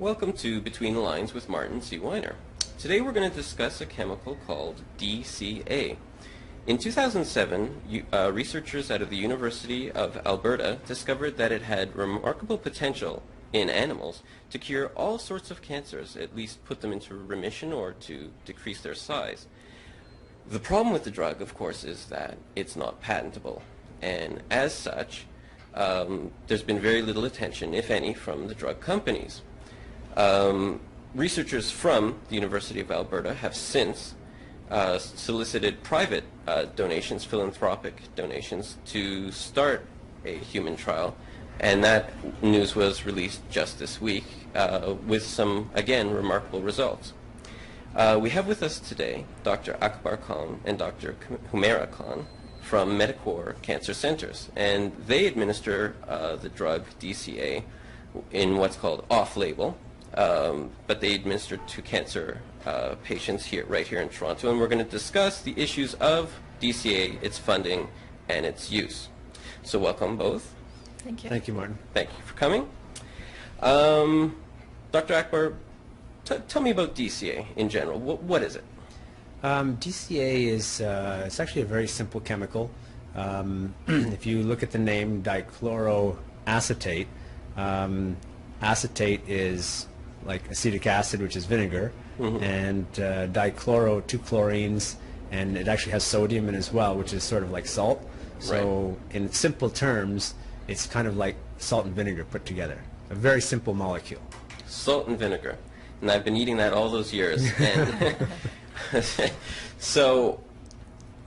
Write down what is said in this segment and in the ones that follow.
Welcome to Between the Lines with Martin C. Weiner. Today we're going to discuss a chemical called DCA. In 2007, researchers out of the University of Alberta discovered that it had remarkable potential in animals to cure all sorts of cancers, at least put them into remission or to decrease their size. The problem with the drug, of course, is that it's not patentable, and as such, there's been very little attention, if any, from the drug companies. Researchers from the University of Alberta have since solicited private donations, philanthropic donations, to start a human trial, and that news was released just this week with some, again, remarkable results. We have with us today Dr. Akbar Khan and Dr. Humaira Khan from Medicor Cancer Centers, and they administer the drug DCA in what's called off-label, but they administer to cancer patients right here in Toronto, and we're going to discuss the issues of DCA, its funding, and its use. So welcome both. Thank you. Thank you, Martin. Thank you for coming. Dr. Akbar, tell me about DCA in general. What is it? DCA is it's actually a very simple chemical. If you look at the name dichloroacetate, acetate is like acetic acid, which is vinegar, and dichloro, two chlorines, and it actually has sodium in it as well, which is sort of like salt. So in simple terms, it's kind of like salt and vinegar put together. A very simple molecule. Salt and vinegar. And I've been eating that all those years. And so,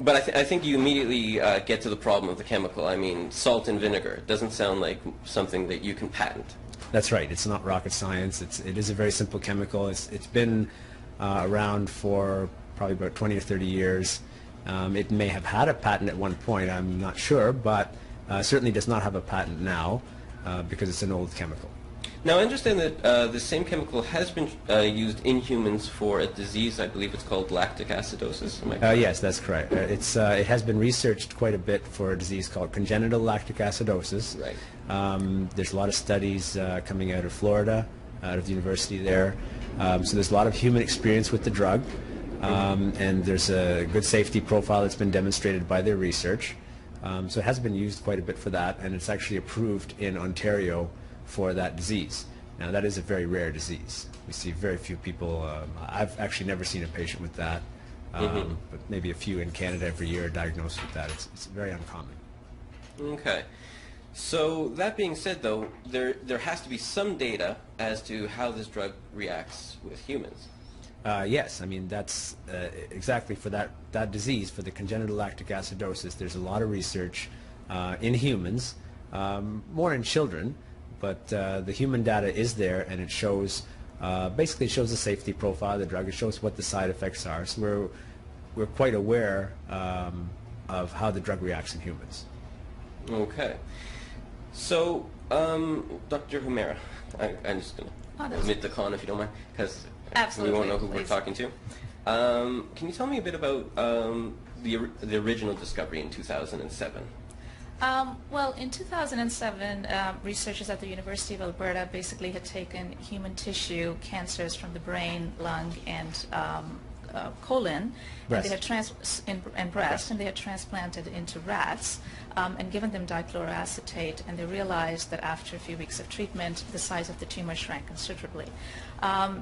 but I think you immediately get to the problem of the chemical. I mean, salt and vinegar. It doesn't sound like something that you can patent. That's right. It's not rocket science. It is a very simple chemical. It's been around for probably about 20 or 30 years. It may have had a patent at one point, I'm not sure, but certainly does not have a patent now because it's an old chemical. Now, I understand that the same chemical has been used in humans for a disease, I believe it's called lactic acidosis. Am I correct? Yes, that's correct. It has been researched quite a bit for a disease called congenital lactic acidosis. Right. There's a lot of studies coming out of Florida, out of the university there. So there's a lot of human experience with the drug, and there's a good safety profile that's been demonstrated by their research. So it has been used quite a bit for that, and it's actually approved in Ontario for that disease. Now, that is a very rare disease. We see very few people. I've actually never seen a patient with that, but maybe a few in Canada every year are diagnosed with that. It's very uncommon. Okay. So that being said, though, there has to be some data as to how this drug reacts with humans. Yes, I mean that's exactly for that disease, for the congenital lactic acidosis. There's a lot of research in humans, more in children, but the human data is there, and it shows basically it shows the safety profile of the drug. It shows what the side effects are. So we're quite aware of how the drug reacts in humans. Okay. So, Dr. Humaira, I'm just going to omit the Khan if you don't mind, because we won't know who we're talking to. Can you tell me a bit about the original discovery in 2007? Well, in 2007, researchers at the University of Alberta basically had taken human tissue cancers from the brain, lung, and colon, breast. And they had breast, and they had transplanted into rats and given them dichloroacetate, and they realized that after a few weeks of treatment, the size of the tumor shrank considerably.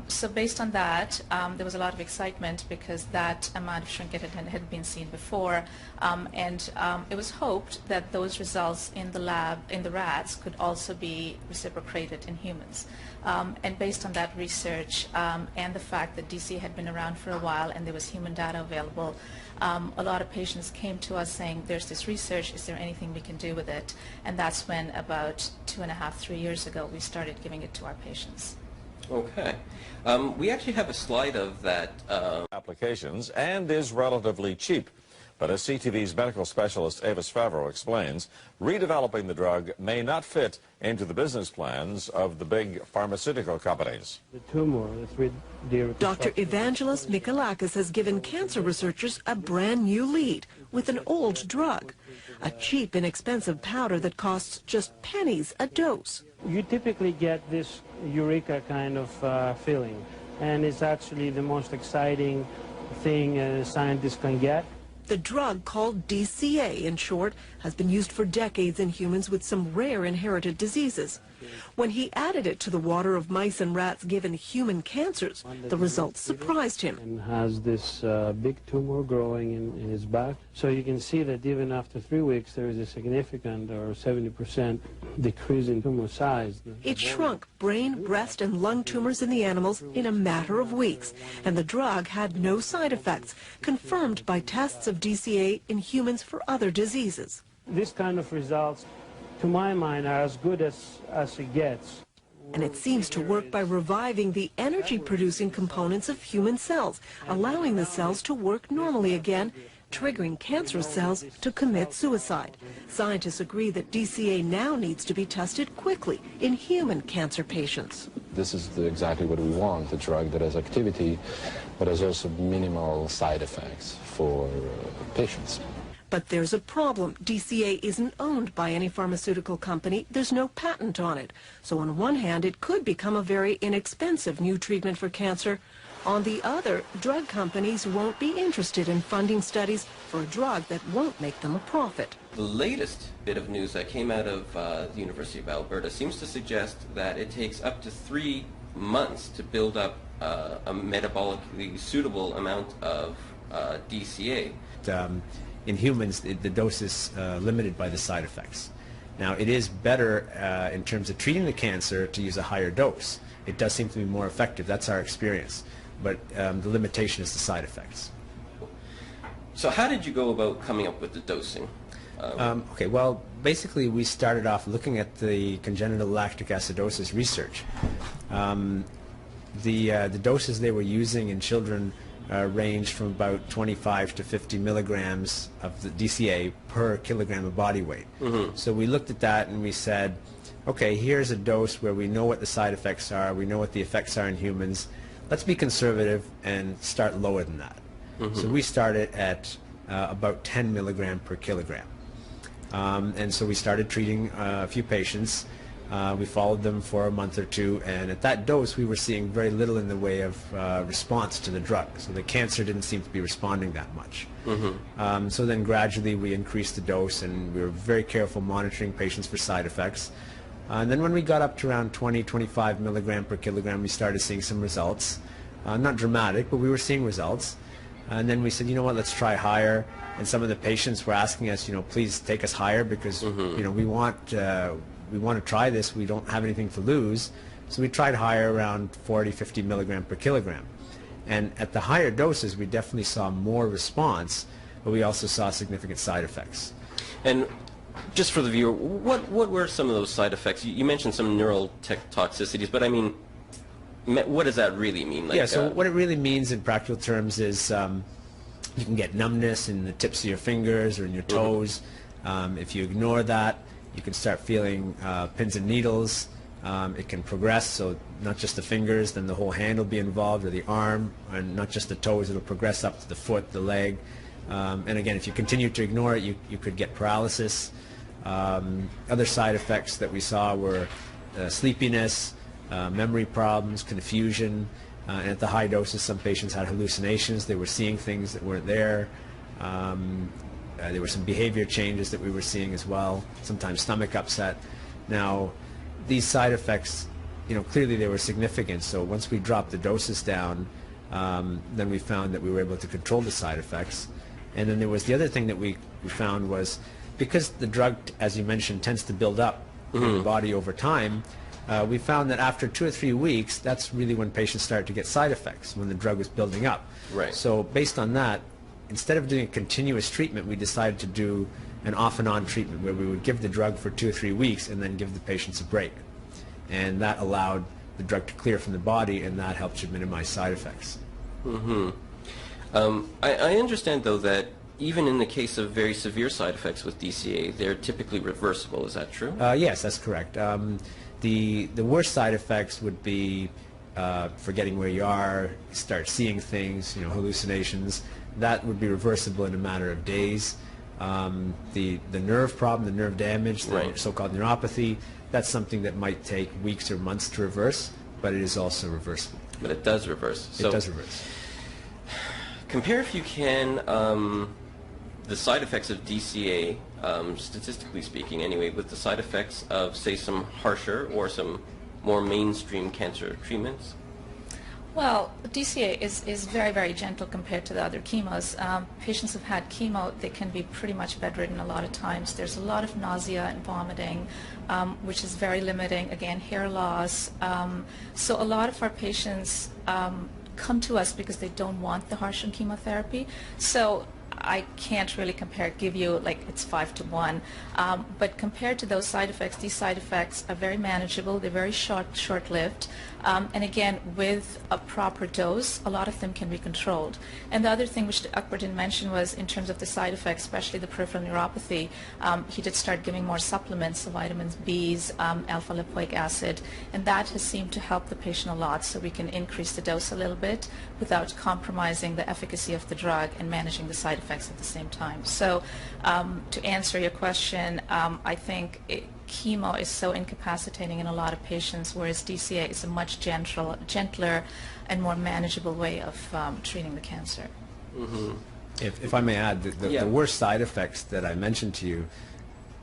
So based on that, there was a lot of excitement because that amount of shrinkage had been seen before, and it was hoped that those results in the lab, in the rats, could also be reciprocated in humans. And based on that research and the fact that DC had been around for a while and there was human data available, a lot of patients came to us saying, there's this research, is there anything we can do with it? And that's when about 2.5, 3 years ago, we started giving it to our patients. Okay. We actually have a slide of that. Applications and is relatively cheap. But as CTV's medical specialist Avis Favreau explains, redeveloping the drug may not fit into the business plans of the big pharmaceutical companies. The tumor is with Dr. Evangelos Mikalakis has given cancer researchers a brand new lead with an old drug, a cheap, inexpensive powder that costs just pennies a dose. You typically get this eureka kind of feeling. And it's actually the most exciting thing scientists can get. The drug, called DCA in short, has been used for decades in humans with some rare inherited diseases. When he added it to the water of mice and rats given human cancers, the results surprised him. And has this big tumor growing in his back. So you can see that even after 3 weeks there is a significant, or 70% decrease in tumor size. It shrunk brain, breast, and lung tumors in the animals in a matter of weeks, and the drug had no side effects, confirmed by tests of DCA in humans for other diseases. This kind of results, to my mind, are as good as it gets. And it seems to work by reviving the energy-producing components of human cells, allowing the cells to work normally again, triggering cancerous cells to commit suicide. Scientists agree that DCA now needs to be tested quickly in human cancer patients. This is exactly what we want, a drug that has activity, but has also minimal side effects for patients. But there's a problem. DCA isn't owned by any pharmaceutical company. There's no patent on it. So on one hand, it could become a very inexpensive new treatment for cancer. On the other, drug companies won't be interested in funding studies for a drug that won't make them a profit. The latest bit of news that came out of the University of Alberta seems to suggest that it takes up to 3 months to build up a metabolically suitable amount of DCA. In humans, the dose is limited by the side effects. Now, it is better in terms of treating the cancer to use a higher dose. It does seem to be more effective. That's our experience. But the limitation is the side effects. So how did you go about coming up with the dosing? Okay, well, basically we started off looking at the congenital lactic acidosis research. The doses they were using in children ranged from about 25 to 50 milligrams of the DCA per kilogram of body weight. So we looked at that and we said, okay, here's a dose where we know what the side effects are, we know what the effects are in humans. Let's be conservative and start lower than that. So we started at about 10 milligram per kilogram. And so we started treating a few patients. We followed them for a month or two, and at that dose we were seeing very little in the way of response to the drug. So the cancer didn't seem to be responding that much. So then gradually we increased the dose, and we were very careful monitoring patients for side effects. And then when we got up to around 20-25 milligram per kilogram, we started seeing some results. Not dramatic, but we were seeing results. And then we said, you know what, let's try higher. And some of the patients were asking us, you know, please take us higher because, you know, we want to try this. We don't have anything to lose. So we tried higher, around 40-50 milligram per kilogram. And at the higher doses, we definitely saw more response, but we also saw significant side effects. And just for the viewer, what were some of those side effects? You mentioned some neural toxicities, but I mean, what does that really mean? Like, yeah, so what it really means in practical terms is you can get numbness in the tips of your fingers or in your toes. If you ignore that, you can start feeling pins and needles. It can progress, so not just the fingers, then the whole hand will be involved, or the arm, and not just the toes, it'll progress up to the foot, the leg. And again, if you continue to ignore it, you could get paralysis. Other side effects that we saw were sleepiness, memory problems, confusion, and at the high doses some patients had hallucinations. They were seeing things that weren't there. There were some behavior changes that we were seeing as well, sometimes stomach upset. Now, these side effects, you know, clearly they were significant, so once we dropped the doses down, then we found that we were able to control the side effects. And then there was the other thing that we found was, because the drug, as you mentioned, tends to build up in the body over time, we found that after 2 or 3 weeks, that's really when patients start to get side effects, when the drug was building up. Right. So based on that, instead of doing a continuous treatment, we decided to do an off and on treatment where we would give the drug for 2 or 3 weeks and then give the patients a break. And that allowed the drug to clear from the body, and that helped to minimize side effects. I understand, though, that even in the case of very severe side effects with DCA, they're typically reversible. Is that true? Yes, that's correct. The worst side effects would be forgetting where you are, start seeing things, you know, hallucinations. That would be reversible in a matter of days. The nerve problem, the nerve damage, the so-called neuropathy, that's something that might take weeks or months to reverse. but it is also reversible. But it does reverse. It does reverse. Compare, if you can, the side effects of DCA, statistically speaking anyway, with the side effects of, say, some harsher or some more mainstream cancer treatments. Well, DCA is very, very gentle compared to the other chemos. Patients who've had chemo, they can be pretty much bedridden a lot of times. There's a lot of nausea and vomiting, which is very limiting. Again, hair loss. So a lot of our patients come to us because they don't want the harsh chemotherapy. So I can't really give you like it's 5 to 1, but compared to those side effects, these side effects are very manageable. They're very short-lived, and again, with a proper dose, a lot of them can be controlled. And the other thing which Akbar didn't mention was in terms of the side effects, especially the peripheral neuropathy, he did start giving more supplements, so vitamins B's, alpha-lipoic acid, and that has seemed to help the patient a lot. So we can increase the dose a little bit without compromising the efficacy of the drug and managing the side effects at the same time. So to answer your question, I think chemo is so incapacitating in a lot of patients, whereas DCA is a much gentler and more manageable way of treating the cancer. Mm-hmm. If I may add, the worst side effects that I mentioned to you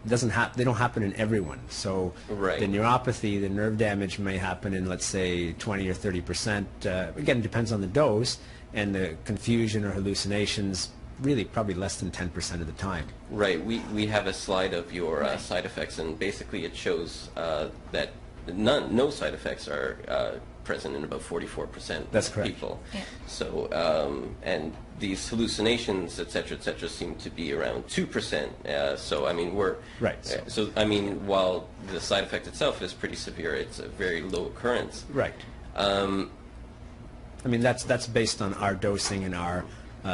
they don't happen in everyone. So right. The neuropathy, the nerve damage may happen in, let's say, 20 or 30%. Again, it depends on the dose, and the confusion or hallucinations really probably less than 10% of the time. Right. We have a slide of your side effects, and basically it shows that no side effects are present in about 44% That's of correct. people. Yeah. So and these hallucinations, et cetera, seem to be around 2%. So I mean we're right. So I mean while the side effect itself is pretty severe, it's a very low occurrence. Right. I mean that's based on our dosing and our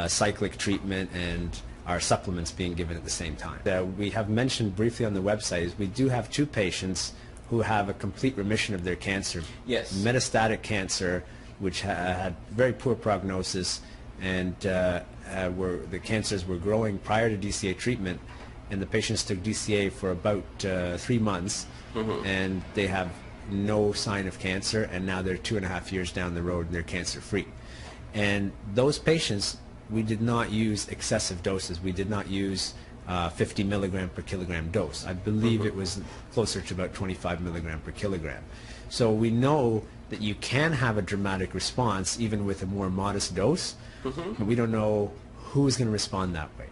cyclic treatment and our supplements being given at the same time. We have mentioned briefly on the website is we do have 2 patients who have a complete remission of their cancer. Yes. Metastatic cancer, which had very poor prognosis, and the cancers were growing prior to DCA treatment, and the patients took DCA for about 3 months, mm-hmm. and they have no sign of cancer, and now they're 2.5 years down the road and they're cancer-free. And those patients, we did not use excessive doses. We did not use 50 milligram per kilogram dose. I believe mm-hmm. it was closer to about 25 milligram per kilogram. So we know that you can have a dramatic response even with a more modest dose, mm-hmm. but we don't know who's going to respond that way.